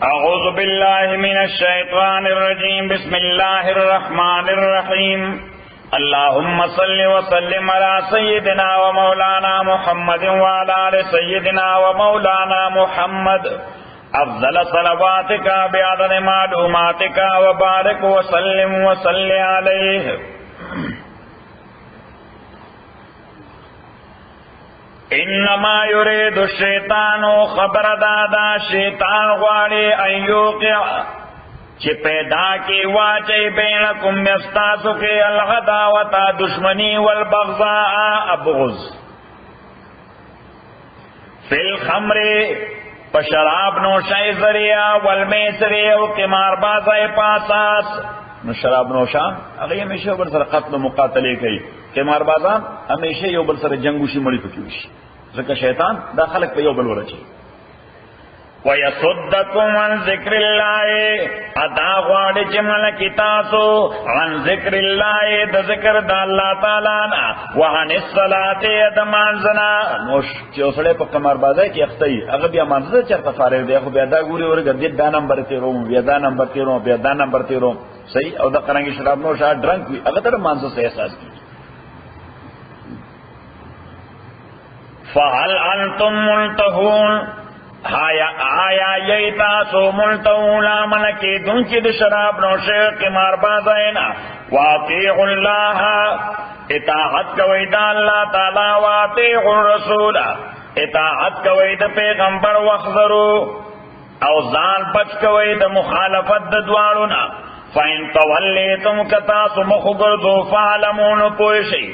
أعوذ بالله من الشيطان الرجيم بسم الله الرحمن الرحيم اللهم صل وسلم على سيدنا ومولانا محمد وعلى آل سيدنا ومولانا محمد أفضل صلواتك بعدد معلوماتك وبارك وسلم وصل عليه انما يريد الشیطان خبر دادا شیطان غواړي ايوقع چې پیدا کی واچي بینکم یستاسو کې العداوت دشمنی والبغضاء ابغض فی الخمر پشراب نوشای ذریعہ والمیسر او قمار بازای پاساس نو شراب نوشا هغه همیشه بل سره قتل مقاتله کوي قمار بازان همیشه یو بل سره جنگوشي مړی پکوشي ځکه شیطان دا خلق په یو بل ورچي ويصدكم عن ذکر الله ادا غواړي چې ملکی تاسو عن ذکر الله د ذکر د الله تعالی نه وعن الصلاه د مانځنا نو چې سړی په قمار بازای کې اخته هغه بیا مانځه چرته فارغ دی خو بیا دا ګوري ورګه دا نمبر 13 بیا دا نمبر 13 بیا دا نمبر 13 صحیح او دا قرانګي شراب نو شاه ډرنک وي هغه تر مانځه سه احساس کوي فهل انتم منتهون آیا ییتا سو ملتون لامنکی دنچی دی شراب نوشے قمار بازائنا واطیع اللہ اطاعت کوئی دا اللہ تعالی واطیع الرسول اطاعت کوئی دا پیغمبر وخذرو او زان بچ کوئی دا مخالفت دا دوارنا فین تولیتم کتاسو مخبردو فعلمون پوشی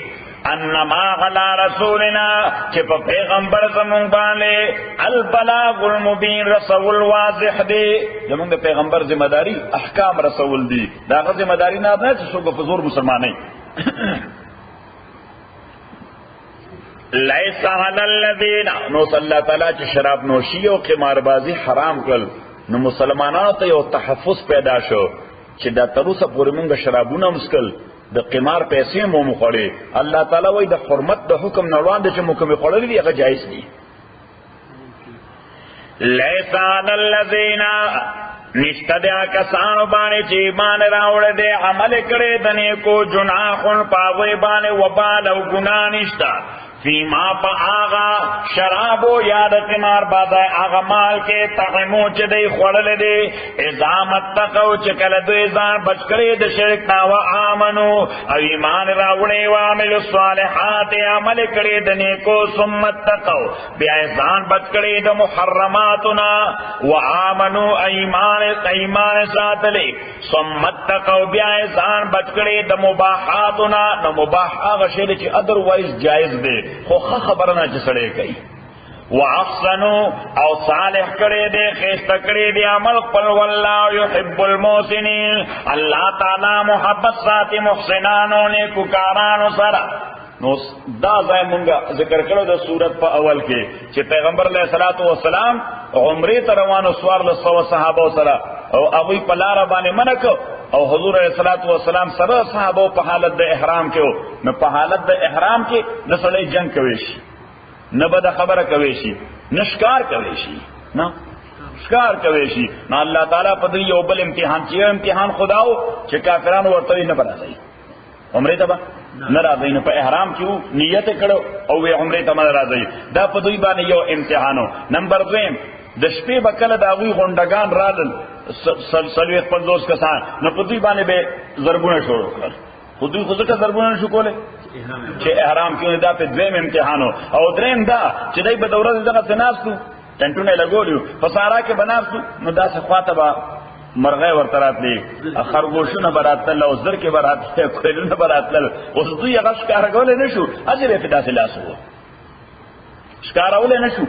انما غلا رسولنا چې په پیغمبر زمون باندې البلاغ المبین رسول واضح دی زمون د پیغمبر ذمہ داری احکام رسول دی دا غو ذمہ داری نه ده چې څوک په زور مسلمانای لیس علی الذین نو صلی الله تعالی چې شراب نوشی او قمار بازی حرام کړ نو مسلمانانو ته یو تحفظ پیدا شو چې دا تر اوسه پورې مونږ شرابونه مسکل د قمار پیسې مو مخړې الله تعالی وای د حرمت د حکم نه وړاندې چې مو کوم خړلې دي هغه جایز دي لیس علی الذین نشتدیا کسانو باندې چې ایمان راوړل دي عمل کړي د نیکو جناحون پاوی باندې وبال او ګناه نشتا فیما پا آغا شرابو یاد قمار بازای آغا مال کے تقیمو چی دی خوڑل دی ازامت تقو چکل دو ازان بچکری د شرکنا و آمنو او ایمان راوڑی و عمل الصالحات عمل کری د نیکو سمت تقو بیا ازان بچکری د محرماتنا و آمنو ایمان ساتلی سمت تقو بیا ازان بچکری د مباحاتنا نو مباح آغا شیر چی ادروائز جائز دی خو خبرنا چې سړی کوي واحسنو او صالح کړي دې خیسته کړي دې عمل خپل والله يحب المحسنين الله تعالی محبت ساتي محسنانو نیکو کارانو سره نو دا ځای مونږه ذکر کړو د صورت په اول کې چې پیغمبر علیه الصلاۃ والسلام عمره ته روانو سوار له صحابه سره او هغه په لار باندې منکو او حضور علیہ الصلوۃ والسلام سره صحابه په حالت د احرام کې نو په حالت د احرام کې نسړی جنگ کوي شي نه بد خبره کوي شي نشکار کوي شي نه شکار کوي شي نو الله تعالی په دې یو بل امتحان چې امتحان خداو چې کافرانو ورته نه برازي عمره ته نه راځي نو په احرام کې نیت کړو او عمره ته نه راځي دا په دوی باندې یو امتحانو نمبر 2 د شپې بکله دا غوي غونډگان رالل سلوی خپل دوست کسان نو په دوی باندې به ضربونه شروع کړل خو دوی خو ځکه ضربونه شو کوله چې احرام کې دا په دویم امتحانو او دریم دا چې دای په دوره دغه تناستو ټنټونه لګولیو په سارا کې بناستو نو دا څه خاطبه مرغه ورترات دي خرګوشونه براتل او زر کې براتل کویلونه براتل اوس دوی هغه ښکارګول نه شو اجر په داسې لاس وو ښکارول نه شو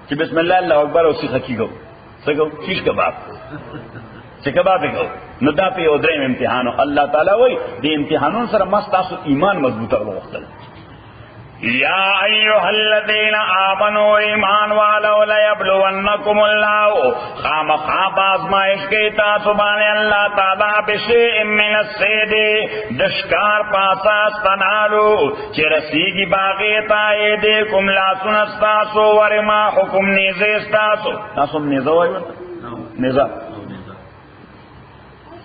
چې بسم الله الله اکبر او سیخه کیږي څنګه شیش کباب چې کباب کو نو دا په یو دریم امتحانو الله تعالی وای د امتحانونو سره مست تاسو ایمان مضبوطه وغوښتل یا ایها الذین آمنوا ایمان والو لیبلونکم الله خامخا آزمائش کی تاسو باندې الله تعالی بشیء من الصید دشکار پاساس تنالو چې رسیږي باغی تا یدکم لا سنستاسو ورما حکم نیزه استاسو تاسو نیزه وایو نیزه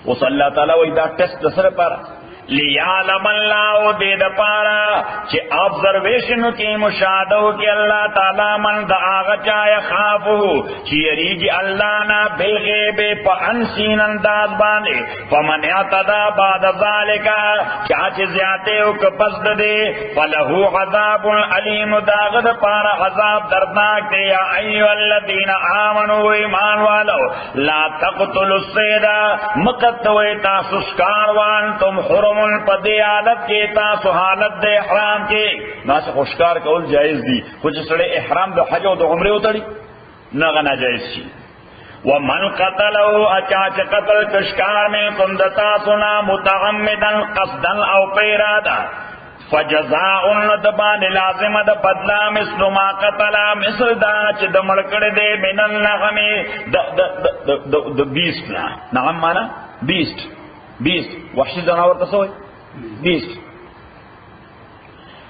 وصلی اللہ تعالی وی دا ٹیسٹ سر پارا لیعلم اللہ دے دا پارا چی آبزرویشن کی مشاہدو کی اللہ تعالی من دا آغا چایا خافو چی یریگی اللہ نا بالغیب پا انسین انداز باندے فمن اعتدا بعد ذالکا چاچ زیادے ہو کپسد دے فلہو عذاب علیم داغد پارا عذاب دردناک دے یا ایو الذین آمنوا ایمان والو لا تقتلوا الصیدہ مقتوی تاسو شکاروان تم حرم پدی حالت کی تاسو حالت دے احرام کی ناسو خوشکار کول جائز دی کچھ سڑے احرام دو حج و دو عمرے اتڑی ناغا ناجائز چی ومن قتلو اچاچ قتل کشکار میں کندتا سنا متغمدن قصدن او پیرادا فجزاء دبان لازم د بدلا مثل ما قتلا مثل دا چې د مړکړ دے من النغم د بیست نغم مانا بیست وحشی جناور تسوئی بیست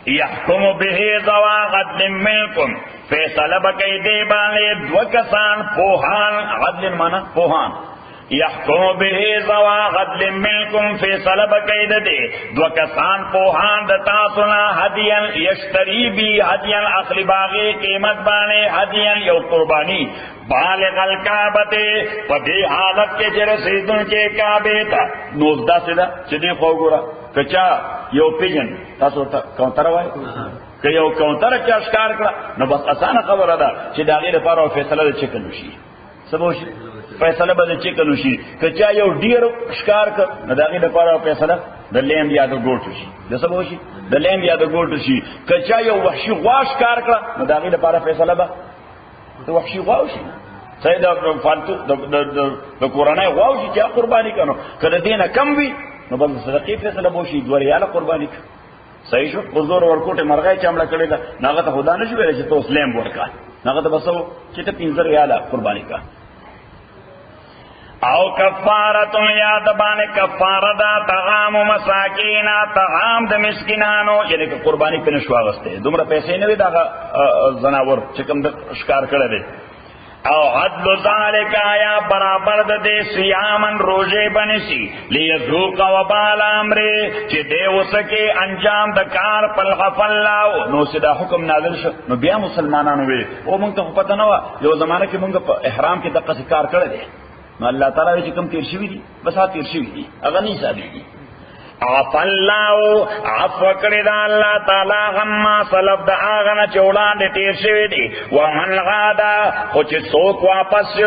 یحکم به ذوا عدل منکم فیصلہ بکی دے بانے دو کسان پوہان عدل مانا پوہان یحکم به ذوا عدل منکم فیصلہ بکی دے دو کسان پوہان دتا سنا ہدین یشتری بی ہدین اخلی باغی قیمت بانے ہدین یو قربانی بالغ الکعبتے پدی حالت کے جرسیدن کے کعبے تا نوزدہ سیدہ چدی خوگورا کچا یو پیجن تاسو کونتر وائی کہ یو کونتر چا اشکار کرا نو بس آسان خبر ادا چی داغیر پارا فیصلہ دا چکنوشی سبوشی فیصلہ با دا چکنوشی کچا یو دیر اشکار کر نو داغیر پارا فیصلہ دا لیم یا دا گوٹوشی دا سبوشی دا لیم یا دا گوٹوشی کچا یو وحشی غواش کار کرا نو داغیر پارا فیصلہ با تو وحشی غواوشی سید فالتو دا قرآنای غواوشی چا قربانی کنو که دا دینا کم بی نو بس صدقی فیصلہ بوشی دو ریالا قربانی کن صحیح شو حضور ورکوٹ مرغای چامڑا کڑے دا ناغتا خدا نشو بیرے چی تو اسلام ورکا ناغتا بسو چی تا 15 ریالا قربانی کا او کفارتن یاد بانے کفار دا طعام مساکین طعام دا مسکنانو یعنی کہ قربانی پہ نشو آغستے دمرا پیسے نوی دا زناور چکم دا شکار کڑے دے او عدل ذالک آیا برابر دے سیامن روزے بنسی لیذوق وبال امرے چی دے وسکے انجام دا کار پلغف اللہ نو سدا حکم نازل شو نو بیا مسلمانانو وی او منگ تا پتہ نوا یو زمانہ کی منگ احرام کی دقا سکار کردے دے نو اللہ تعالیٰ وی چی کم تیر شوی دی بس ہاں تیر شوی دی اغنی سابی دی عف اللہ عفو کرد اللہ تعالی غما صلب دا آغنا چولان دے تیر شوی دی ومن غادا خوچ سوک واپس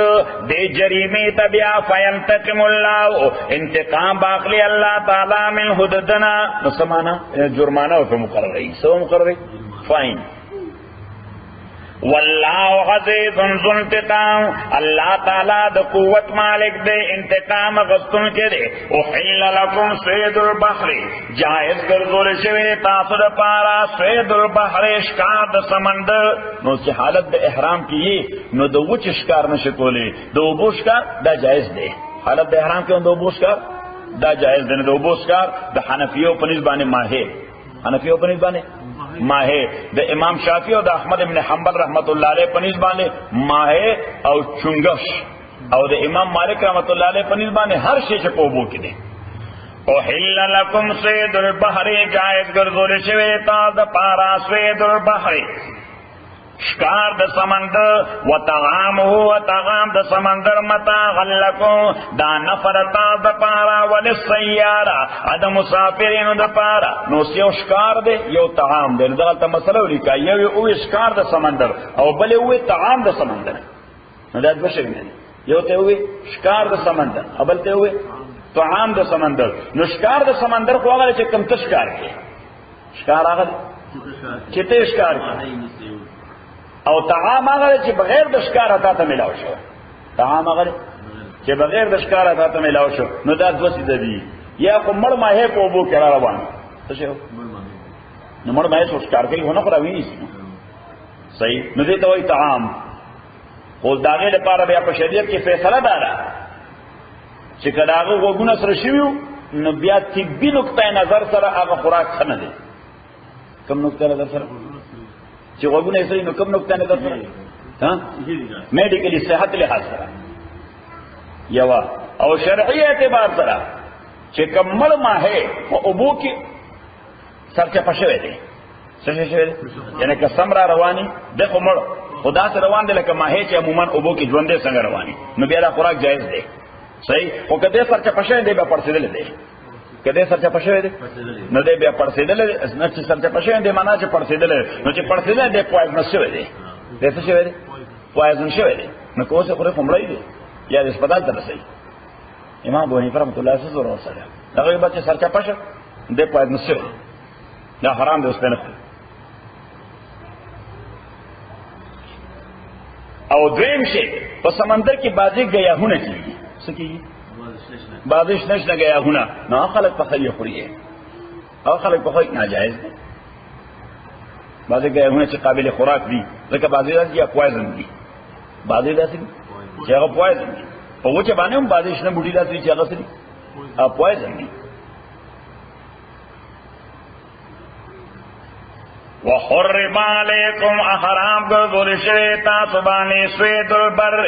دے جریمی تبیا فینتقم اللہ انتقام باقلی اللہ تعالی من حددنا نسمانا جرمانہ وفا مقرر رہی سو مقرر رہی فائن واللہ عزیز ذو انتقام اللہ تعالیٰ دا قوت مالک دے انتقام غستن کے دے احل لکم سید البحر جائز گرزول شوی تاثر پارا سید البحر اشکار دا سمندر نو سی حالت دا احرام کی نو دا وچ اشکار نشکولے دا وبو اشکار دا جائز دے حالت دا احرام کی دا وبو اشکار دا جائز دے دا وبو اشکار دا حنفیو پنزبان ماہے حنفیو پنزبان ماہے دا امام شافعی اور دا احمد ابن حنبل رحمت اللہ علیہ پنیز بانے ماہے او چنگش او دا امام مالک رحمت اللہ علیہ پنیز بانے ہر شے چکو بو کی دے احل لکم سید البحر جائز گرزول شوی تا دا پارا سید البحر شکار دا سمندر و طعام دا سمندر متاعا لکم دا نفر تا دا پارا وللسیارہ ادا مسافرین دا پارا نو سیو شکار دے یو طعام دے دغلتا مسئلہ لکا یو اوی شکار دا سمندر او بلے اوی طعام دا سمندر نو دا بشر میں یو تے اوی شکار دا سمندر ابل تے اوی طعام دا سمندر نو شکار دا سمندر کو آگا لے کم تشکار کے شکار آگا لے چتے شکار کے او طعام آگا چی بغیر دشکار اتا تا ملاو شو طعام هغه چې بغیر د ښکار تا ته ملاو شو نو دا دوه سیده دي یا کوم مړ ماهی په وبو کې را روان څه شو نو مړ ماهی څو ښکار کوي ونه خو راویني صحیح نو دې ته وایي طعام. خو د هغې لپاره بیا په شریعت کې فیصله دا ده چې که د هغه غوږونه سره شوي نو بیا طبي نقطه نظر سره هغه خوراک ښه نه دی. کوم نقطه نظر سره چې غوږونه یې سړي نو کوم نقطه نظر سره میډیکلي صحت لحاظ سره یوه او شرعي اعتبار سره چې کوم مړ ماهی په اوبو کې سرچپه شوی دی څه شوی دی یعنې که سم را رواني دی خو مړ خو داسې روان دی لکه ماهی چې عموما اوبو کې ژوندی څنګه رواني نو بیا دا خوراک جایز دی صحیح. خو که دی سرچپه شوی دی بیا پړسېدلی دی که دی سرچپه شوی دی نو دی بیا پړسېدلی دی نه چې سرچپه شوی دی معنا چې پړسېدلی دی نو چې پړسېدلی دی پوایزنس شوی دی دی څه شوی دی پوایزن شوی دی نو که اوس یې خورې خو مړی دی یا د هسپتال ته رسوي. امام ابو حنیفه رحمت الله څه زور ورسره هغه به چې سرچپه شه دی پوایزنس شوی دی دا حرام دی اوس پې نه خوري. او دویم شی په سمندر کې بعضې ګیاهونه کېږي څه کېږي بعضې شنه شنه ګیاهونه نو هغه خلک پخوي یې خوري هغه خلک پخوي ناجایز دی. بعضې ګیاهونه چې قابل خوراک دي ځکه بعضې داسې یا پوایزن دي بعضې داسې دي چې هغه پوایزن دي په وچه باندې هم بعضې شنه بوټي داسې دي چې هغه څه دي پوایزن دي. وحرم علیکم احرام ګرځول شوی تاسو باندې صید البر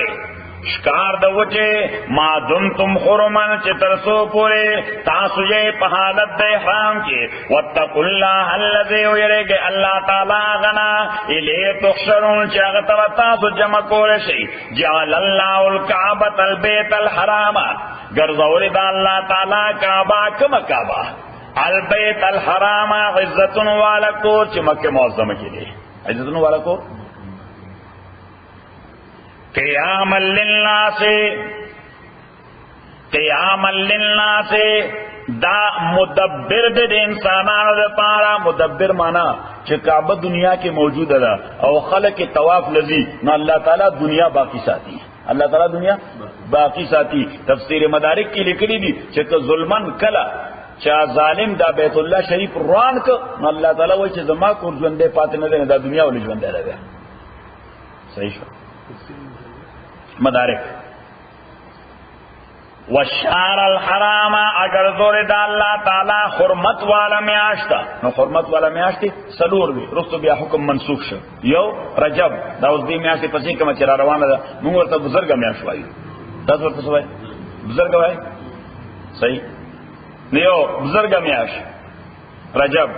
ښکار د وچې ما دمتم حرما چې تر څو پورې تاسو یې په حالت د احرام کې واتقوا الله الذي ویریږئ الله تعالی غنا الیه تحشرون چې هغه ته تاسو جمع کولی شئ. جعل الله الکعبة البیت الحرام ګرځولې د الله تعالی کعبه کومه کعبه البیت الحرام عزتن والا کور چې مکه معظمه کې دی عزتن والا کور قیاما للناس دا مدبر د انسانانو لپاره مدبر معنا چې کعبه دنیا کې موجوده ده او خلق طواف لذي نو الله تعالی دنیا باقی ساتي الله تعالی دنیا باقی ساتي. تفسیر مدارک کې لیکلي دي چې ظلمن کلا چا ظالم دا بیت الله شریف روان ک نو الله تعالی وایي چې زما کور ژوندې پاتې نه دی دا دنیا ولې ژوندې ده. صحیح شو مدارک. والشهر الحرام اگر زور دا الله تعالی حرمت والا میاشت نو حرمت والا میاشت سلور دی رستو بیا حکم منسوخ شو. یو رجب دا اوس دی میاشت پسې کوم چې را روانه ده موږ ورته بزرګ میاشت وایو تاسو ورته وایي بزرګ وایي صحیح نیو بزرګ میاشت رجب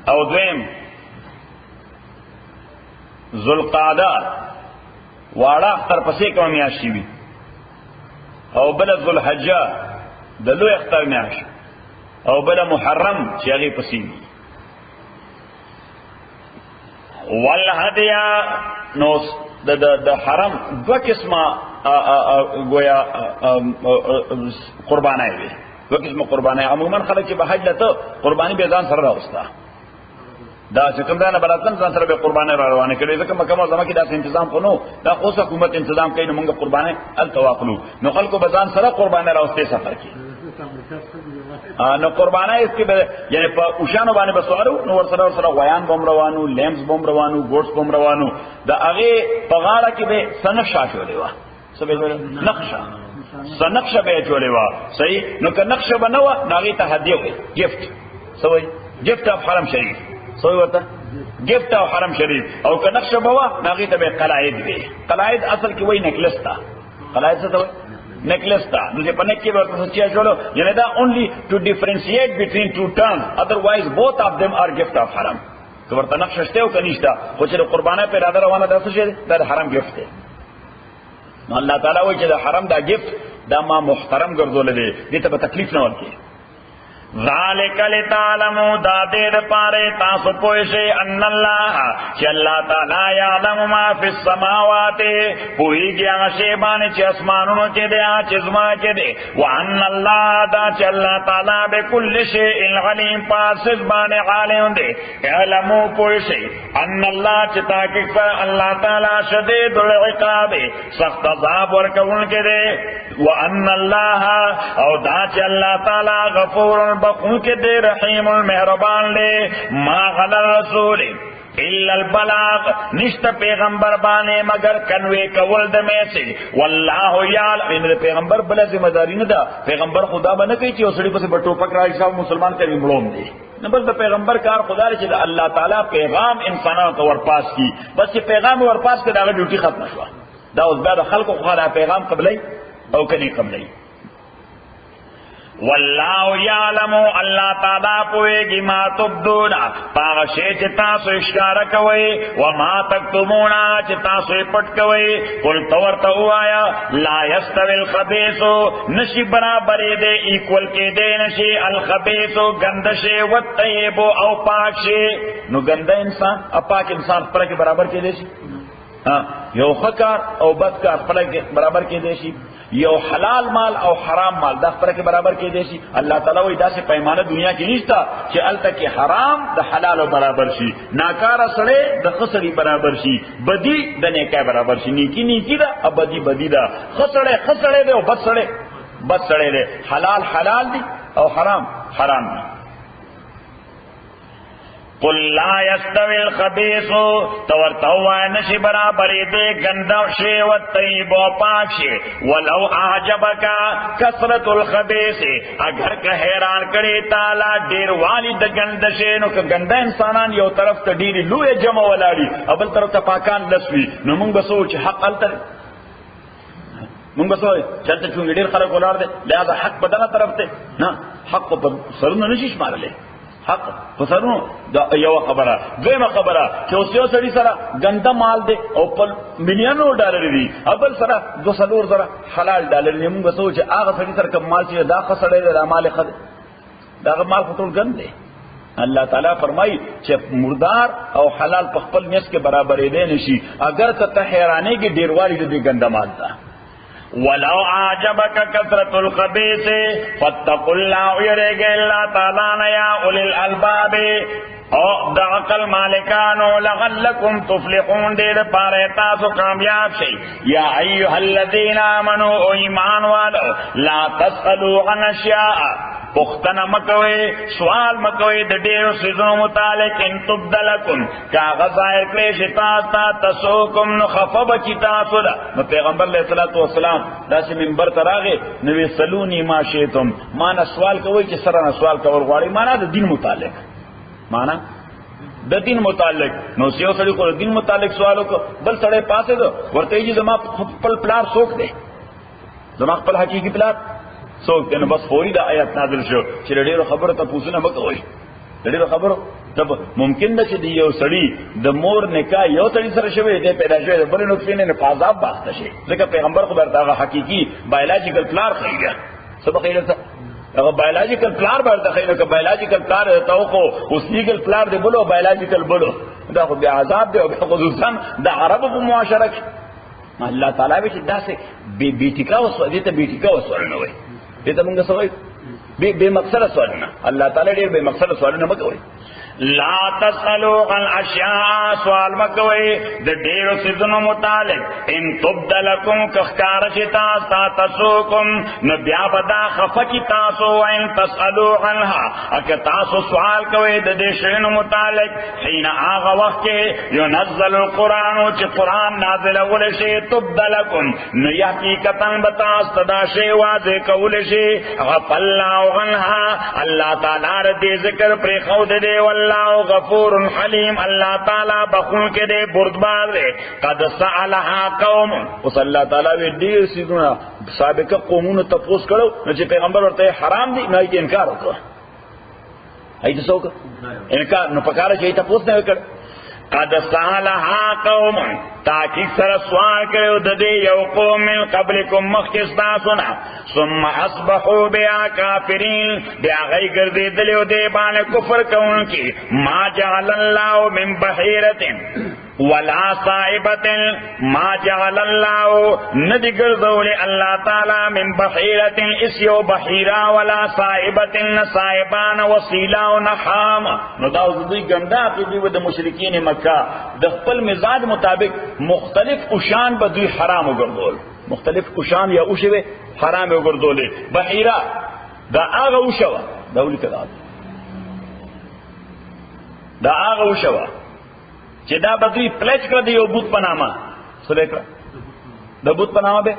او دویم ذوالقعده واړه اختر پسې کوم میاشت وي او بل ذوالحجه د لوی اختر میاشت او بل محرم چې هغه پسې وي. والهدیا نو د حرم دوه قسمه گویا قربانای وي دوه قسمه قربانای. عموما خلک چې به حج لته قربانی به ځان سره راوسته دا چې کوم دانه براتن ځان سره به قرباني را روانه کړي ځکه مکه معظمه کې داسې تنظیم خو نو دا خو حکومت تنظیم کوي نو موږ قرباني التواقلو نو خلکو به ځان سره قرباني راوستي سفر کې نو قرباني اس کې یعنی په اوشانو باندې بسوارو نو ور سره غویان بم روانو لیمز بم روانو ګوټس بم روانو دا هغه په غاړه کې به سنخشا شولې وا سبې نقشه سنخشه به جوړې وا صحیح نو که نقشه بنوا ناغي ته هدیه وي گیفت سوې گیفت اف حرم شریف سوی ورته گفت او حرم شریف او که نقشه بوا ناغی ته به قلائد وي قلائد اصل کې وای نکلس تا قلائد څه ته وای نکلس تا نو چې په نک کې ورته چیا جوړو یعنی دا اونلی ټو ډیفرنشیټ بټوین ټو ټرمز ادروایز بوث اف them are gift of حرم که ورته نقشه شته او کنيشتا خو چې قربانه په اراده روانه ده څه شي دا حرم گفت دی نو الله تعالی وایي چې دا حرم دا گفت دا ما محترم ګرځول دي دې ته په تکلیف نه ورکړي ذالک لتعلموا دا دیر پارے تاسو پوشے ان اللہ چی اللہ تعالی یعلم ما فی السماوات پوئی گیا غشیبانی چی اسمانونو کے دے آچزما کے دے وان اللہ دا چی اللہ تعالی بکل شیئن علیم پاسز بانے عالم دے اعلمو پوشے ان اللہ چی تاکک پر اللہ تعالی شدید العقاب سخت عذاب ورکون کے دے وان اللہ او دا چی اللہ تعالی غفور بخون کے دے رحیم المہربان لے ما غلی رسول الا البلاغ نشت پیغمبر بانے مگر کنوے کول دمے سے واللہ یعلم پیغمبر بلا ذمہ داری نہ دا پیغمبر خدا بنا کئی چی اسڑی پس بٹو پکڑا صاحب مسلمان کری مڑوم دے بس دا پیغمبر کار خدا رہے چی دا اللہ تعالیٰ پیغام انسانوں کا ورپاس کی بس یہ پیغام ورپاس کے دا ڈیوٹی ختم شوا دا اس بعد خلق کو خدا پیغام قبلی او کنی قبلی واللہ یعلم اللہ تعالیٰ پوئے گی ما تبدونا پاغ شے چتا سو اشکارہ کوئی وما تکتمونا چتا سو پٹ کوئی قل تورتا ہوایا لا یستوی الخبیثو نشی برابری دے ایکول کے دے نشی الخبیثو گندشے والطیبو او پاک شے نو گندہ انسان اپاک انسان پر کے برابر کے دے شی یو خکار او بدکار پر کے برابر کے دے شی یو حلال مال او حرام مال دا فرق برابر کې دی شي الله تعالی وی دا سه پیمانه دنیا کې نشتا چې الته کې حرام د حلال برابر شي ناکار سره د خسړي برابر شي بدی د نیکه برابر شي نیکی نیکی دا ابدی بدی دا خسړي دی او بد سړی دی حلال حلال دی او حرام حرام دی قل لا يستوي الخبيث تورتوا نشي برابر دے گندا شے و طیب و پاک شے ولو اعجبك كثرت الخبيث اگر کہ حیران کرے تعالی ډیر والی د گند شے نو کہ گندا انسانان یو طرف ته ډیر لوی جمع ولاړي ابل طرف ته پاکان لسوي نو موږ بسوچ حق الته موږ بسوي چلته چې ډیر خلک ولاړ دي لہذا حق بدله طرف ته نه حق په سرونه نشي شمارلې حق پسرونو دا یو خبره دویمه خبره چې اوس یو سړي سره ګنده مال دی او په مليونو ډالر دی ابل سره 200 زره حلال ډالر دی موږ سوچ هغه سړي سره کوم مال چې دا خسړې د مال خد دا مال ټول ګند دی الله تعالی فرمایي چې مردار او حلال په خپل نس کې برابرې دي نشي اگر ته حیرانې کې ډیروالي دې ګنده مال ده ولو اعجبك كثرت الخبيث فاتقوا الله يرجى الله تعالى يا اولي الالباب او دعقل مالکانو لغلکم تفلحون دیر پارے تاسو کامیاب شئی یا ایوہ الذین آمنوا او ایمان والو لا تسألوا عن اشیاء پختنا مکوئے سوال مکوئے د ډیرو سيزونو متعلق ان تبدلکم کاغذ ظاهر کړي شتا تاسوکم نو خفب کی تاسو دا نو پیغمبر علیہ الصلوۃ والسلام داسې منبر تراغه نو سلونی ما شئتم معنا سوال کوي چې سره سوال کول غواړي معنا د دین متعلق معنا د دین متعلق نو سیو سړي کو دین متعلق سوالو کو بل سړی پاسه دو ورته یي زما خپل پلار څوک دی زما خپل حقيقي پلار څوک دی نو بس فوري دا آیات نازل شو چې ډېر خبره ته پوښتنه وکوي ډېر خبره تب ممکن ده چې یو سړی د مور نکاح یو سړي سره شوی دی پیدا شوی بل نو کینې نه پازاب باسته شي ځکه پیغمبر خبر دا حقيقي بایولوژیکل پلار خیږي سبق خیرته اگر بایولوجیکل پلار برته خیره که بایولوجیکل پلار ته خو اوس لیګل پلار دی بولو بایولوجیکل بولو دا خو بیا عذاب دی او خصوصا د عربو په معاشره کې الله تعالی به داسې بیٹیکا وسو دې ته بیٹیکا وسول نه وي دې ته موږ سوې به مقصد سوال نه الله تعالی ډېر به مقصد سوال نه مکوي لا تسألوا عن اشیاء سوال مکوئی د ډیرو سيزونو متعلق ان تبدلکم کخکار شتا تاسوکم نو بیا بدا خفکی تاسو ان تسألوا عنها اک تاسو سوال کوئی د دې شینو متعلق حين آغا وقت کې ينزل القرآن چې قرآن نازل ول شي تبدلکم نو حقیقتا بتا صدا شی واضح کول شي غفلنا عنها الله تعالی دې ذکر پر خود دې اللہ غفور حلیم اللہ تعالی بخون کے دے بردبار دے قد سألها قوم اس اللہ تعالی وی دیر سیدونا سابقہ قومون تپوس کرو نچے پیغمبر ورطے حرام دی نائی کے انکار ہوتا ہے ایتا سوکا انکار نو پکارا چاہی تپوس نہیں کر قد سالها قوم تاکیق سره سوال کړو د دې یو قوم من قبلکم مخکستاسنا ثم اصبحوا بیا کافرین بیا غي ګرځیدل او دې باندې کفر کوونکی ما جعل الله من بحیرة ولا صائبة ما جعل الله ندی ګرځول الله تعالی من بحیرة اسیو بحیرا ولا صائبة نصائبان وسیلا ونحام. نو دا دوی ګنده عقیده و د مشرکین مکه د خپل مزاج مطابق مختلف اوشان به دوی حرام وګرځول، مختلف اوشان یا اوشوي حرام وګرځولې. بحیرا دا هغه اوشوا دولت دا هغه اوشوا چې دا به دوی پلیج کړ دی یو بوت پنامه سره کړ د بوت پنامه به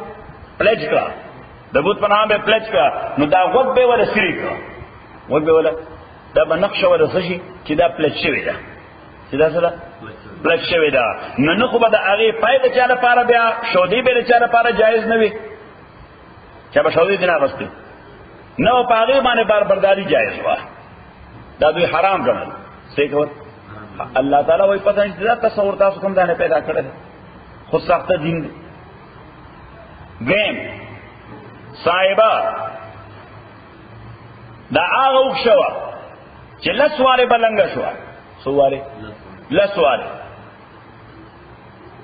پلیج کړ د بوت پنامه به پلیج کړ. نو دا وګ به ولا سری کړ وګ به ولا دا به نقشه ولا شي چې دا پلیج شوی دا چې دا سره پلیج شوی دا. نو خو به د هغه فائدہ چا لپاره بیا شودي به چا لپاره جایز نه وي چې به شودي نه غوښتي نو پاره باندې برداری جایز وا دا دوی حرام ګڼل. صحیح کول الله تعالی وای پتہ نه تصور تاسو کوم ځای پیدا کړل خود ساخته دین دی. گیم صاحبہ دا هغه وښوا چې لسواره بلنګ شو سواره لسواره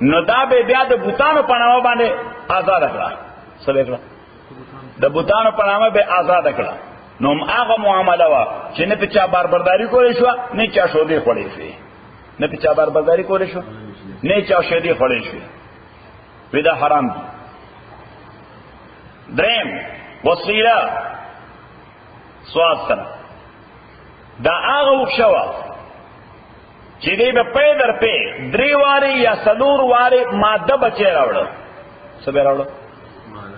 نو دا به بیا د بوتانو په نامه باندې آزاد کړه. سره کړه د بوتانو په نامه به آزاد کړه. نو هغه معامله وا چې نه په چا باربرداری کولې شو نه چا شودي خوري شي نه په چا باربرداری کولې شو نه چا شودي خوري شي ودا حرام دي. دریم وسیله سواد سره دا هغه وښوا چې دې په پیدر په درې واره یا سلور واره ماده بچی راوړل سبه راوړل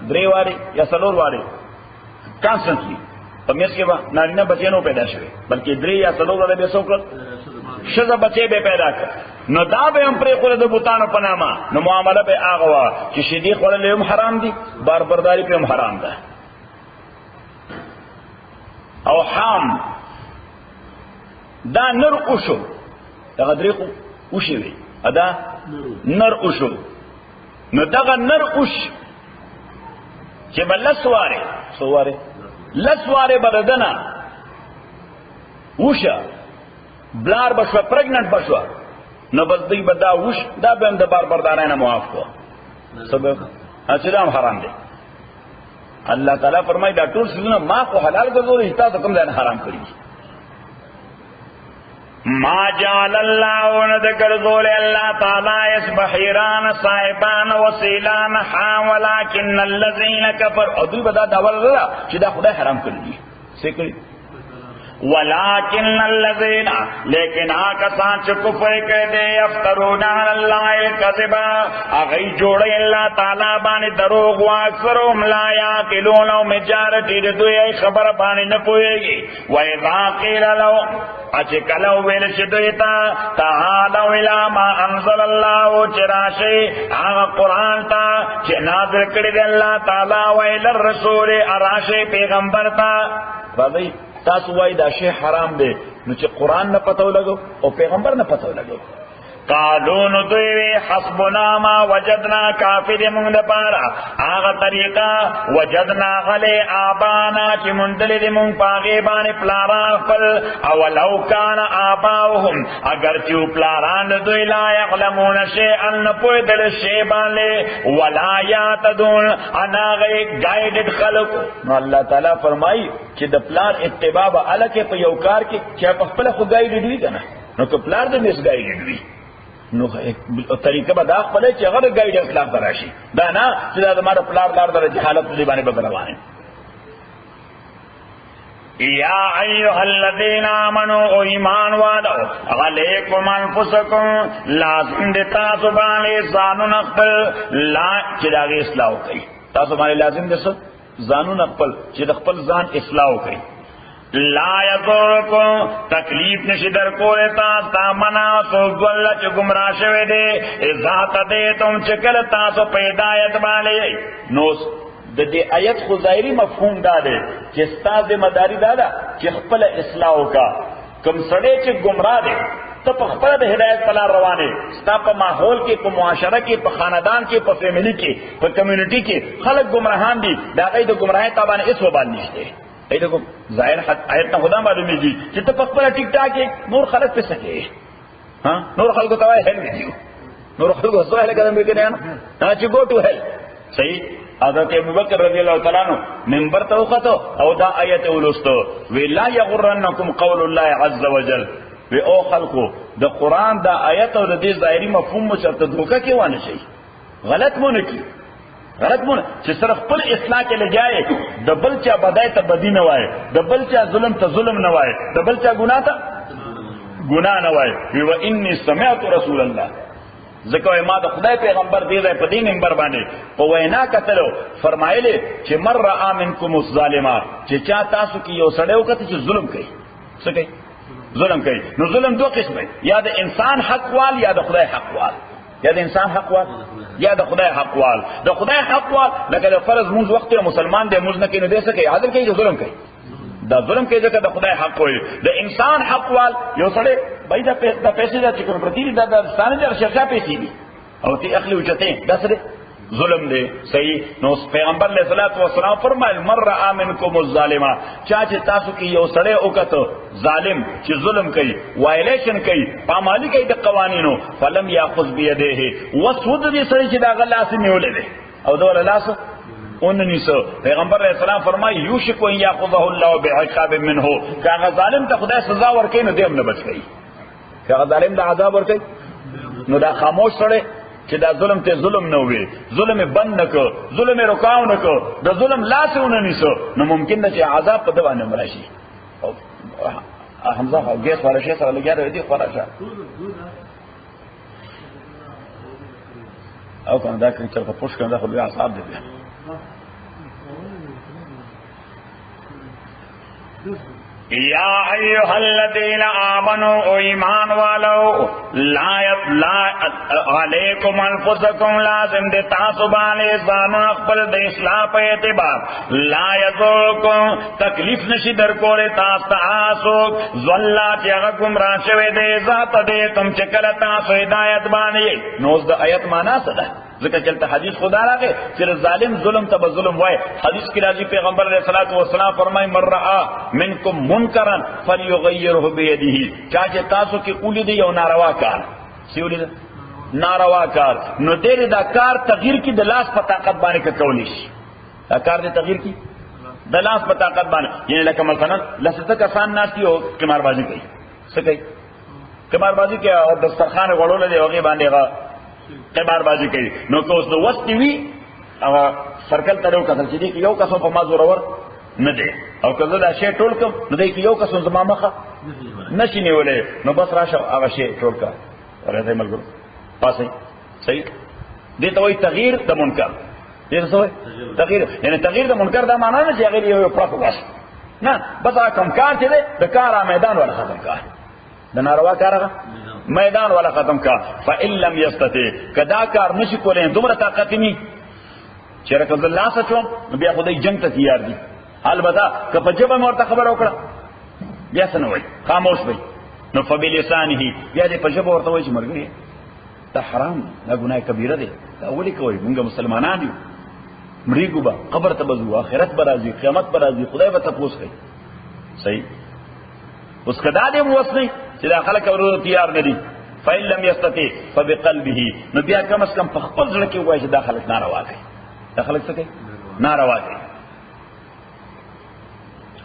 درې واره یا سلور واره کانستنټلی په میس کې با نارینه بچی نو پیدا شوی بلکې درې یا سلور واره به څوک شذ بچی به پیدا کړ. نو دا به هم پرې خور د بوتانو په نامه نو معامله به هغه وا چې شیدی خورل هم حرام دي باربرداری په هم حرام ده. او حام دا نر اوشو دا غدریخو اوشی وی ادا نر اوشو. نو دا نر اوش چې بل لسواره سواره لسواره بردنا اوشا بلار بشوا پرگننٹ بشوا نو بس دی بدا اوش دا به هم د باربردارای نه معاف کو سبب اچھا هم حرام دی. الله تعالی فرمای دا ټول سونه ما کو حلال ګرځول تاسو کوم ځای حرام کړی. ما جعل الله ندکر ذول الله تعالی اس بحیران صاحبان وسیلان حام ولكن الذين كفروا ادو بدا داول را چې دا خدای حرام کړی څه کړی ولكن الذين لیکن آکسان چې کفر کړي دي افترون علی الله الكذب اغي جوړي الله تعالی باندې دروغ وا اکثرهم لا یعقلون او مجارتی د دوی خبر باندې نه پوهیږي. و اذا قیل له اچ کلو ویل چې دوی ته تعالوا الى ما انزل الله چراشی هغه قران ته چې نازل کړی دی الله تعالی و الى الرسول اراشی پیغمبر ته راځي تاسو وای دا شی حرام دی نو چې قران نه پتو لګو او پیغمبر نه پتو لګو. قالون دوی حسبنا ما وجدنا کافر مونږ د پاره هغه طریقه وجدنا غلی آبانا چې مندل دي مونږ پاغه باندې پلاران خپل او لو کان آباهم اگر چې پلاران دوی لا يعلمون شيئا نه پوي دل شی باندې ولا یاتدون انا غي گایډډ خلق. نو الله تعالی فرمایي چې د پلار اتباع الکه په یو کار کې چې په خپل خو گایډډ وي کنه نو که پلار دې مس گایډډ وي نو طریقه به دا خپل چې هغه گایډ اخلاق براشي دا نه چې دا زموږ پلار لار درجه حالت دې باندې بدلوانه. یا ایها الذین آمنوا ایمان والو علیکم انفسکم لازم دې تاسو باندې ځانونه خپل لا چې دا اصلاح وکړي. تاسو باندې لازم دې ځانونه خپل چې د خپل ځان اصلاح وکړي. لا یذرکم تکلیف نشي در کوله تاسو منا سو ګل چې گمراه شوه دي ذات دې تم چې کله تاسو په ہدایت باندې نو د دې آیت خو ظاهري مفهوم دا دی چې ستاسو مداري دا ده چې خپل اصلاح وکا کوم سړی چې گمراه دي ته په خپل د هدایت په لار روانې ستا په ماحول کې په معاشره کې په خاندان کې په فیملی کې په کمیونټي کې خلک گمراهان دي دا غي د گمراهۍ تابانه هیڅ وبال نشته ایدو کو ظاهر آیت نه خدا معلومیږي چې ته په خپل ټیک ټاک نور خلک په سکے ها نور خلکو ته وایي هل ویډیو نور خلکو سره هل کړم کې نه چې گو ټو هل صحیح حضرت ابوبکر رضی اللہ تعالیٰ عنہ منبر ته وخته او دا آیت ولستو وی لا یغرنکم قول الله عز وجل وی او خلقو د قران دا آیت او د دې ظاهری مفهوم مشرته دوکه کې وانه شي غلط مونږ کی غلط مونږ چې صرف خپل اصلاح کې لګایې د بل چا بدای ته بدی نه وای د بل چا ظلم ته ظلم نه وای د بل چا ګناه ته ګناه نه وای وی و انی سمعت رسول الله ځکه ما د خدای پیغمبر دی په دې منبر باندې په وینا کتلو فرمایلی چې مر را منکم الظالما چې چا تاسو کې یو سړی وکړي چې ظلم کوي څه کوي ظلم کوي نو ظلم دوه قسمه یا د انسان حق وال یا د خدای حق وال یا د انسان حق وال یا د خدای حق وال د خدای حق وال لکه د فرض مونږ وخت مسلمان دی مونږ نه کوي نو دې څه کوي عادل کوي ظلم کوي دا ظلم کوي ځکه د خدای حق وي د انسان حق وال یو سړی بای دا پیسې دا چې کوم پرتی دا د ستانه در شرشا پیسې دي او تی اخلي وجته دا سره ظلم دی صحیح نو پیغمبر علیہ الصلوۃ والسلام فرمایل مر را منکم الظالما چا چې تاسو کې یو سړی وکړو ظالم چې ظلم کوي وایلیشن کوي پامالي کوي د قوانینو فلم یاخذ بيده وسود دې سړی چې دا غلاس نیولې دی او دا لاس اوننیسو پیغمبر علیہ السلام فرمای یوشک ان یاخذه الله بعقاب منه کاغه ظالم ته خدای سزا ورکړي نو دیم نه بچ کی کاغه ظالم د عذاب ورکړي نو دا خاموش سره چې دا ظلم ته ظلم نه وي ظلم بند نکو ظلم رکاو نکو د ظلم لاس اوننیسو نو ممکن ده چې عذاب په دوانه مرشي او حمزه او ګیس ولا شي سره لګیا دی خلاصه او کنه دا کړي چې په پوښ کنه خو بیا اصحاب دي یا ایها الذین آمنوا او ایمان والو لا علیکم انفسکم لازم دے تاسو باندې ځان خپل د اصلاح په اعتبار لا یذوکم تکلیف نشي در کوله تاسو زلا چې هغه گمراه شوی دی ذات دې تم چې کله تاسو هدایت باندې نو د آیت معنا څه ده ذکر چلتا حدیث خدا راغے پھر ظالم ظلم تب ظلم وائے حدیث کی راضی پیغمبر علیہ الصلوۃ والسلام فرمائے من رآ منکم منکرا فلیغیرہ بیدہ چاہے تاسو کی اولی دی یو ناروا کار سیولی دی ناروا کار نو دیر دا کار تغییر کی دلاس پا طاقت بانے کا کولیش دا کار دی تغییر کی دلاس پا طاقت بانے یعنی لکہ مثلا لسطک آسان ناسی ہو کمار بازی کئی سکئی کمار بازی کیا اور دسترخان غڑو لدے وغی باندے گا قمار بازی کوي نو که اوس د وسط وي هغه سرکل ته وکتل چې دی یو کسو په ما زورور نه دی او که زه دا شی ټول کړم نو دی یو کسو زما مخه نشي نیولې نو بس راشه هغه شی ټول کړه راځي ملګرو پاسې صحیح دې ته وایي تغییر د منکر دې څه وایي تغییر یعنی تغییر د منکر دا معنا نه چې هغه یو پروپاګاندا نه بس هغه کم کار چې دی د کار میدان ولا ختم کار د ناروا کار هغه میدان والا ختم کا فإن لم يستطع کدا کار نشي کولای دومره طاقت ني چې رسول الله سچو بیا خدای جنگ ته تیار دي البته که په جبه مرته خبر وکړه بیا څه نه وای خاموش وای نو فبلسانه بیا دې په جبه ورته وای چې مرګي دا حرام دا ګناه کبیره ده دا ولي کوي موږ مسلمانان یو مریګو با قبر ته بزو آخرت برازي قیامت برازي خدای به تاسو کوي صحیح اوس کدا دې موسنی چې دا خلک ورته تیار نه دي فإن لم يستطع فبقلبه نو بیا کم از کم په خپل ځل کې وایي چې دا خلک ناروا کوي دا خلک څه کوي ناروا کوي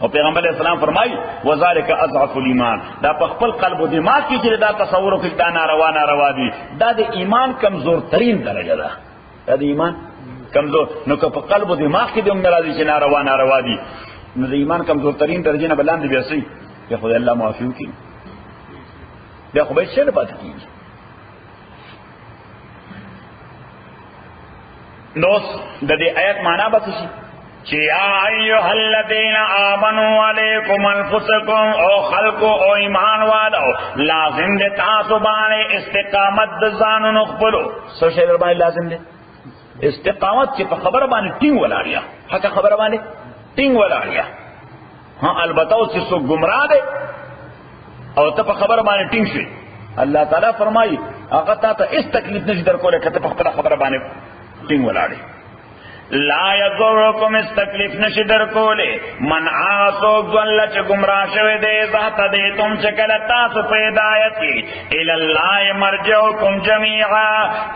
او پیغمبر علیہ السلام فرمایي وذالک اضعف الايمان دا په خپل قلب او دماغ کې چې دا تصور کوي دا ناروا دي دا د ایمان کمزور ترين درجه ده دا د ایمان کمزور نو که په قلب او دماغ کې دم راځي چې ناروا دي نو د ایمان کمزور ترين درجه نه بلاندې بیا سي یا خدای الله معافي وکړي بیا خو به څه نه پاتې کیږي نو د دې آیت معنا به څه شي چې یا ایها الذین آمنوا علیکم انفسکم او خلق او ایمان والو لازم دې تاسو باندې استقامت د ځانونو خپلو څه شی در باندې لازم دې استقامت چې په خبره باندې ټینګ ولاړیا حق خبره باندې ټینګ ولاړیا ها البته چې څوک گمراه دی او ته په خبره باندې ټینګ شي الله تعالی فرمایي هغه ته هیڅ تکلیف نشي درکولی که ته په خپله خبره باندې ټینګ ولاړې. لا یضرکم استکلیف نشي درکولی من هغه څوک ضل چې ګمراه شوی دی اذا هتدیتم چې کله تاسو په هدایت کې الی الله مرجعکم جمیعا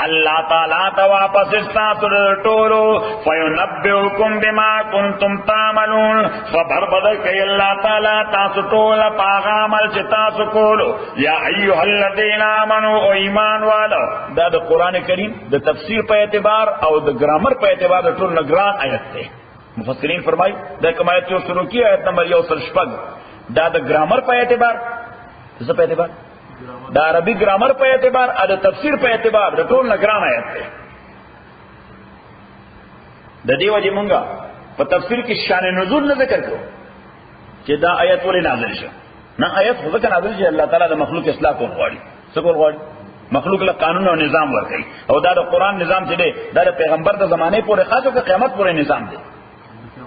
الله تعالی ته واپس ستاسو ټولو فینبئکم بما کنتم تعملون خبر بدل کوي الله تعالی تاسو ټول په هغه عمل چې تاسو کولو. یا ایها الذین آمنوا او ایمان والو دا د قران کریم د تفسیر په اعتبار او د ګرامر په اعتبار نگران آیت تے. مفسرین فرمائی دا کم آیت جو شروع کی آیت نمبر 1 دا دا گرامر پہ اعتبار پہ اعتبار دا عربی گرامر پہ اعتبار دا تفسیر پہ اعتبار دا ټول نگران آیت تے. دا دیو جی منگا پا تفسیر کی شان نزول نہ ذکر کرو کہ دا آیت ولی نازل شا نا آیت خود کا نازل شا اللہ تعالیٰ دا مخلوق اصلاح کو غواړي سکول غواړي مخلوق له قانون او نظام ورکړي او دا د قران نظام چې دی دا د پیغمبر د زمانه پورې خاصه د قیامت پورې نظام دی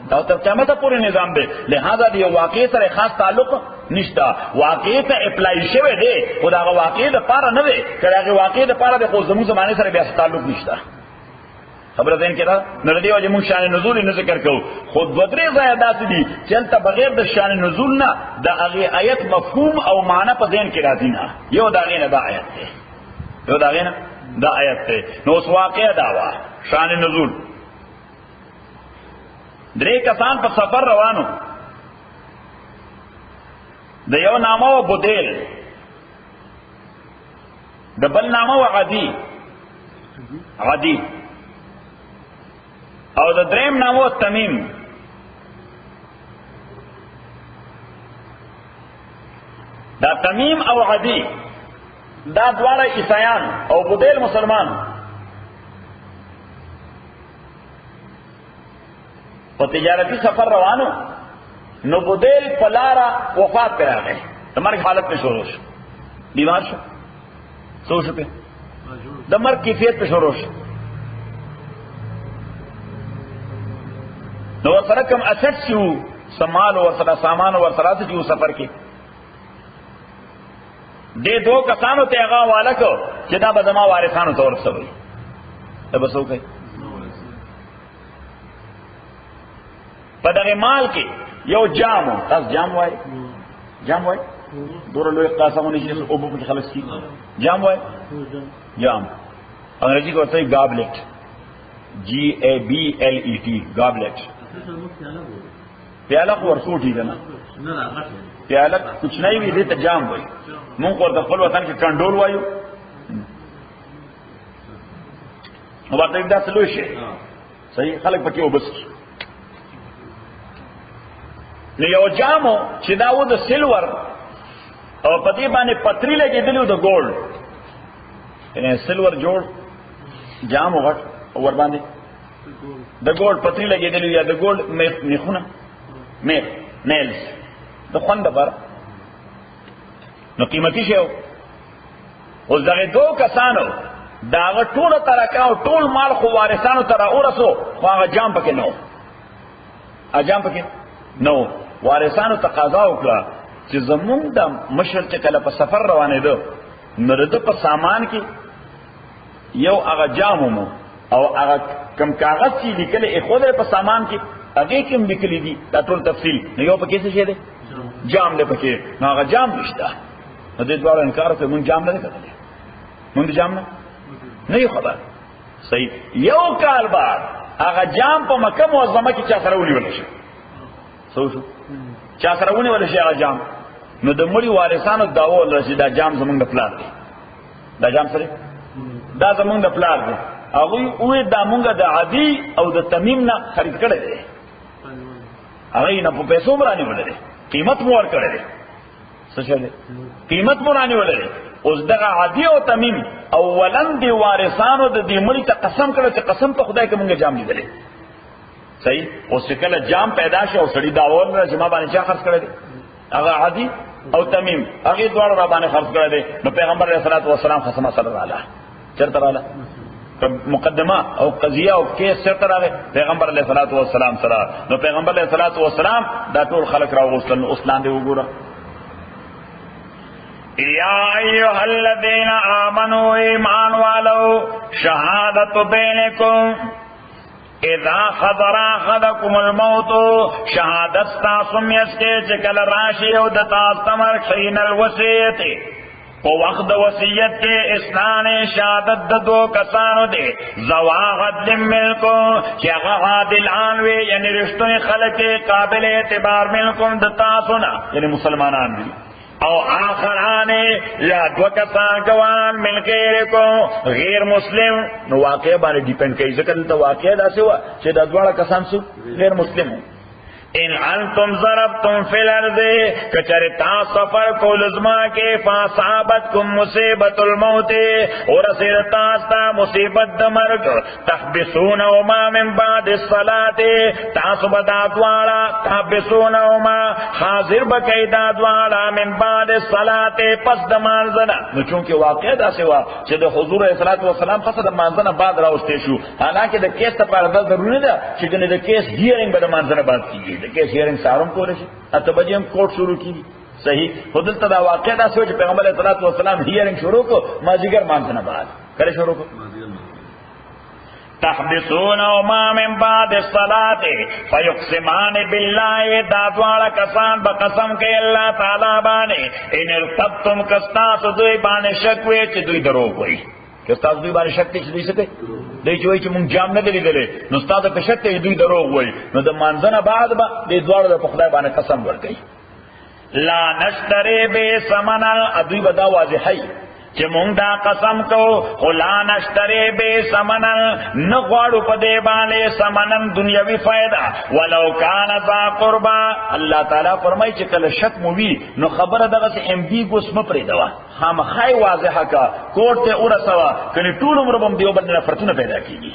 دا تر قیامت پورې نظام دی. لہذا دی واقع سره خاص تعلق نشته واقع ته اپلای شوی دی خو دا واقع د پاره نه دی کله واقع د پاره د خو زمو زمانه سره بیا تعلق نشته. خبره دین کړه نو دی او موږ شان نزول نه ذکر کوو خود بدري زیادات دي چلته بغیر د شان نزول نه د هغه آیت مفهوم او معنی په ذهن کې راځي نه یو دا غینه دا آیت دی یو دا غینه دا آیت تے. نو اس واقعہ داوا شان نزول درې کسان په سفر روانو د یو نامو بدیل د بل نامو عدی او د دریم نامو تمیم. دا تمیم او عدی دا دواړه عیسایان او بدیل مسلمان په تجارتی سفر روانو نو بدیل په لاره وفات پر راغی د مرګ حالت په شروع شو بیمار شو څو شو په د مرګ کیفیت په شروع شو نو سره کوم اسد شو سمال او سره سامان او سره چې سفر کې دے دو کسانو تے اغا والا کو جدا بزما وارثانو ته ورسوي ته بسو کوي په دغه مال کې یو جامو تاسو جام وای دور لوی قاسمونه چې او په خلاص کی جام وای جام انګریزي کو ته گابلٹ GABLET گابلٹ پیاله ورسوټی ده نه پیاله کچھ نه وی دې ته جام وای مونږ ورته خپل وطن کې کنډول وایو نو ورته دا څه لوي شي صحیح خلک پکې وبس نو یو جامو چې دا و د سلور او په دې باندې پتری لګېدلی و د ګولډ یعنی سلور جوړ جامو غټ ور باندې د ګولډ پتری لګېدلی یا د ګولډ میخونه میخ نیلز د خوند لپاره نو قیمتي شی اوس دغه دو کسانو داغه ټول ترکا او ټول مال خو وارثانو ته راورسو خو هغه جام پکې نو اجام پکې نو وارثانو تقاضا وکړه چې زمونږ د مشر چې کله په سفر روانې ده نو د په سامان کې یو هغه جام او هغه کم کاغذ چې لیکل یې خو په سامان کې هغه کوم لیکلي دي دا ټول تفصیل نو یو پکې څه شی دی جام دې پکې نو هغه جام نشته نو دې دوار انکار ته مونږ جام نه کړل مونږ جام نه یو خبر صحیح یو کال بعد هغه جام په مکه معظمه کې چا سره ونیول شي سوچو چا سره ونیول شي هغه جام نو د مړي وارثانو داوا ولرسي دا جام زمونږ د پلان دی دا جام سره دا زمونږ د پلان دی هغه وې دا مونږ د عدی او د تمیم نه خرید کړی دی هغه نه په پیسو باندې ولري قیمت مو ور کړی څه شه قیمت مو رانی ولري اوس دغه عدی او تمیم اولن دی وارثانو د دې مړي ته قسم کړی چې قسم په خدای کې مونږ جام لیدلې صحیح اوس کله جام پیدا شو او سړی داول نه جما باندې چا خرڅ کړی دی هغه عدی او تمیم هغه دوړ را باندې خرڅ کړی دی نو پیغمبر علیه الصلاۃ والسلام خصما صلی الله علیه چرته رااله مقدمه او قضیه او کیس چرته راغی پیغمبر علیه الصلاۃ والسلام سره نو پیغمبر علیه الصلاۃ والسلام دا ټول خلق راوغوستل اوس لاندې وګوره یا ایها الذین آمنوا ایمان والو شہادت بینکم اذا حضر احدکم الموت شہادت تاسو میس کے چکل راشی او د تاسو مرخین الوصیت او وقت وصیت کے اسنان شہادت د دو کسانو دے ذوا عدل منکم کہ عادلان وی یعنی رشتہ خلق قابل اعتبار منکم د تاسو نا یعنی مسلمانان بھی او آخرانے یا دو کسان گوان من غیرکم غیر مسلم نو واقع بانے ڈیپینڈ کئی ذکر تا واقع دا سوا چه دا دوارا کسان سو غیر مسلم ہوں ان انتم ضربتم فی الارض کچر تا سفر کو لزما کے فاصابتکم مصیبت الموت اور سیر تاستا مصیبت دمرگ تحبسونهما من بعد الصلاة تاسو بدادوالا تحبسونهما حاضر بکی دادوالا من بعد الصلاة پس دمانزنا نو چونکہ واقع دا سوا چه دا حضور علیہ السلام پس دمانزنا بعد راوستے شو حالانکہ دا کیس تا پاردہ ضروری دا چکنے دا کیس ہیرنگ بدمانزنا بعد کی کیس ہیرنگ سارم کو رشی اتبجی ہم کورٹ شروع کی صحیح خود تا واقع دا سوچ پیغمبر علیہ السلام ہیرنگ شروع کو مازیگر مانزنا بعد کرے شروع کو تحبسونهما من بعد الصلاة فيقسمان بالله دادوالا کسان بقسم کے اللہ تعالی بانے ان ارتبتم کستاس دوی بانے شکوے چی دوی دروگ ہوئی کستاس دوی بانے شکتے چی دوی سکے دوی چوئی چی منگ جام ندلی دلے نو استاد کشکتے چی دوی دروگ ہوئی نو دا منزن بعد با دی دوارا دا پخدای بانے قسم ور گئی لا نشتری بے سمنل ادوی بدا واضحی چه مونگ دا قسم کو خلا نشتری بے سمنن نغوارو پا دے بانے سمنن دنیاوی فائدہ ولو کان ذا قربا اللہ تعالیٰ فرمائی چه کل شک موی نو خبر دغا سے امبی کو اسم پری دوا ہم خواہ واضحہ کا کوٹ تے اورا سوا کنی طول عمر بم دیو بندنا فرطون پیدا کی گی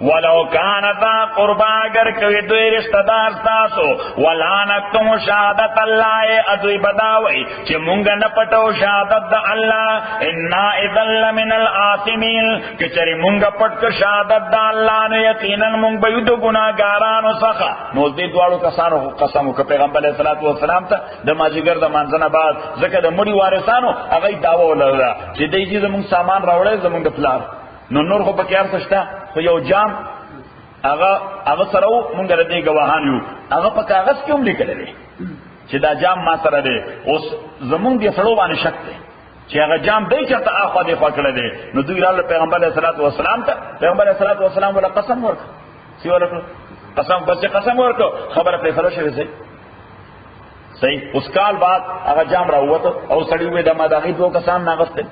ولو کان ذا قربا اگر کوئی دوی رشتہ دار تاسو ولا نکتم شہادت اللہ ادوی بداوی چه مونگا نپٹو شہادت دا اللہ انا اذن لمن الآثمین کہ چری مونگا پٹ کر شہادت دا اللہ نے یقینا مونگ بیدو گناہگارانو سخا نوز دی دوارو کسانو قسمو کہ پیغمبر علیہ السلام تا دا ماجگر دا منزن بعد ذکر دا مڑی وارثانو اگئی دعوی لگا چه دی جی زمونگ سامان راوڑے زمونگ دا پلار نو نور خو بکیار سشتا خو یو جام اغا سرو مونگا ردی گواهان یو اغا پا کاغذ کیوں لکل دے چه دا جام ما سر دے اس زمونگ دی سرو بانی شک دے چه اغا جام دی چرتا آخوا دی فاکل دے نو دوی رال پیغمبر علیہ السلام تا پیغمبر علیہ السلام والا قسم ورکا سی ورکا قسم بچے قسم ورکا خبر پیسلو شوی صحیح اس کال بعد اغا جام را ہوا تو اور سڑی ہوئے دا مداغی دو کسان ناغست دے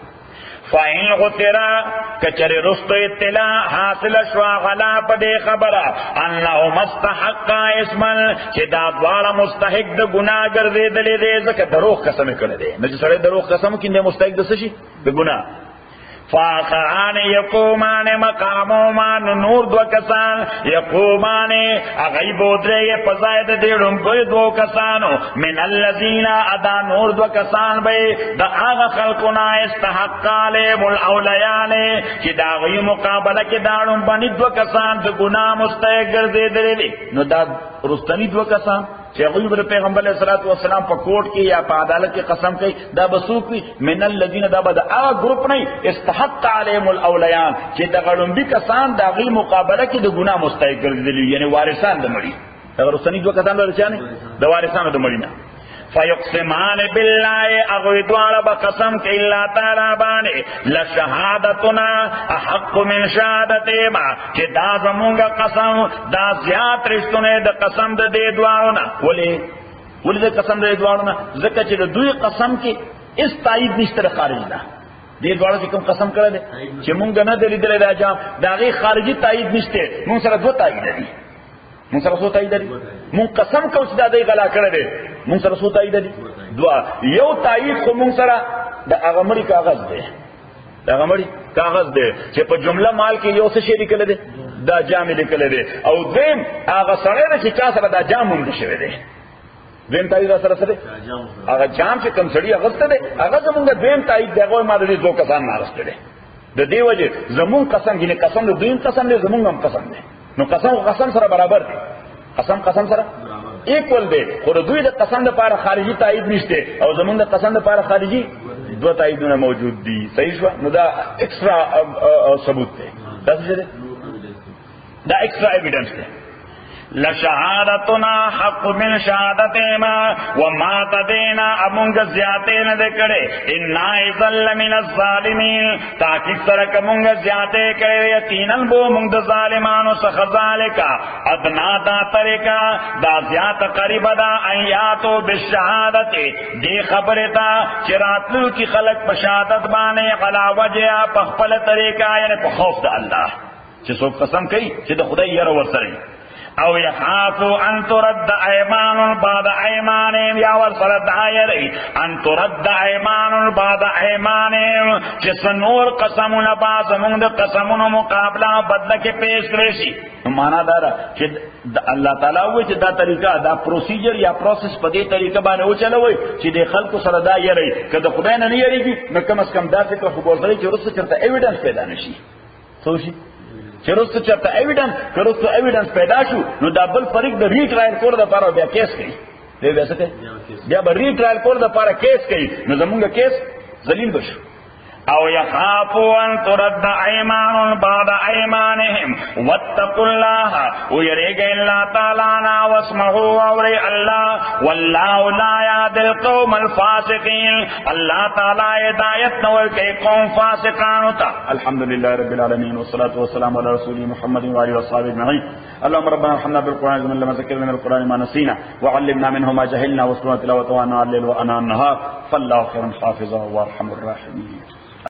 فَإِنْ غُتِرَا کچری رست اطلاع حاصل شوا غلا پدے خبرہ انہو مستحقا اسمن چی دا دوارا مستحق دا گناہ گردے دلے دے زکر دروخ قسم کردے نجی سڑے دروخ قسم کندے مستحق دا سشی بے گناہ فاخران یقومان مقامومان نور دو کسان یقومان اغیب ادرے پزائد دیڑن کوئی دو کسانو من اللذین ادا نور دو کسان بے دا آغا خلقنا استحقا لیم الاولیان چی دا غی مقابلہ کی دارن بنی دو کسان دا گناہ مستحق گردے دلے دے نو دا رستنی دو کسان چه غیب پیغمبر علیہ السلام پا کوٹ کی یا پا عدالت کی قسم کی دا بسوک کی من الذین دا بدا آغا گروپ نہیں استحق علیہم الاولیان چه دا غلنبی کسان دا غی مقابلہ کی دا گناہ مستحق گردلی یعنی وارثان دا مڑی دا رسانی دو کسان دا رچانے دا وارثان دا مڑی نا فیقسمان باللہ اغوی دوارا بقسم کہ اللہ تعالیٰ بانے لشہادتنا احق من شہادتیما کہ دا زمونگا قسم دا زیاد رشتنے دا قسم دا دے دوارنا ولی دا قسم دا دے دوارنا ذکر چی دا دوی قسم کی اس تائید نشتر خارج دا دے دوارا کی کم قسم کرے چی مونگا نا دلی دلی دا جام دا غی خارجی تائید نشتر مونگ سر دو تائید دی مونگ سر سو تائید دی مونگ قسم کو چی دا دی غلا کرے مونگ سر سو تائید دی دعا یو تائید خو مونگ سر دا اغمری کاغذ دے دا اغمری کاغذ دے چی پا جملہ مال کی یو سے شی لکل دے دا جامی لکل دے او دیم آغا سرے دا چی چا سر دا جام مونگ شوے دے دیم تائید دا سر سرے آغا جام چی کم سڑی اغسط دے آغا زمونگا دیم تائید دے غوی ما دا دی دو کسان نارست دے دا دی وجہ زمون قسم گینے قسم دا دویم قسم دے زمونگا ہم قسم دے نو قسم سر برابر دے قسم سر ایکول دے خود دوی دا قسم دا پار خارجی تائید نشتے او زمون دا قسم دا پار خارجی دو تاییدونه موجود دي صحیح شو نو دا ایکسترا ثبوت دی دا څه دی دا ایکسترا ایویډنس دی لشهادتنا حق من شهادتهما وما تدینا امونگ زیادے نہ دکڑے انا اذل من الظالمین تاکہ سرک امونگ زیادے کرے یقینا بو مونگ ظالمانو سخذالکا ادنا دا طریقہ دا زیاد قریب دا ایاتو بالشہادت دی خبرتا چراتلو کی خلق بشہادت بانے علا وجہ پخپل طریقہ یعنی پخوف دا اللہ چھ سو قسم کئی چھ دا خدای یر ورسرین او یخافو ان ترد ایمان بعد ایمانهم یا ورسرد آیری ان ترد ایمان بعد ایمانهم چس نور قسمون باز مند قسمون مقابلہ بدل کے پیش کرشی مانا دارا کہ اللہ تعالیٰ ہوئی چھ دا طریقہ دا پروسیجر یا پروسیس پا دے طریقہ بانے ہو چلا ہوئی چھ دے خلق سرد آیری کہ دا خدای نہیں یری گی نو کم از کم دا فکر خبور داری چھ رس چرتا ایویڈنس پیدا نشی سوشی چرست چرته ایویډنس کرستو ایویډنس پیدا شو نو دا بل فریق د ری ټرایل کور د پاره بیا کیس کوي دی بیا څه کوي بیا به ری ټرایل کور د پاره کیس کوي نو زمونږ کیس ذلیل بشو او یخافوا ان ترد ایمان بعد ایمانهم واتقوا الله ويرجى الله تعالی واسمعوا اوری الله والله لا يهدي القوم الفاسقين الله تعالی ہدایت نہ کہ قوم فاسقان ہوتا الحمد لله رب العالمين والصلاه والسلام على رسوله محمد وعلى اصحابه اجمعين اللهم ربنا ارحمنا بالقران من لما ذكرنا من القران ما نسينا وعلمنا منه ما جهلنا واستوى تلاوته وانا الليل وانا النهار فالله خير حافظا وارحم الراحمين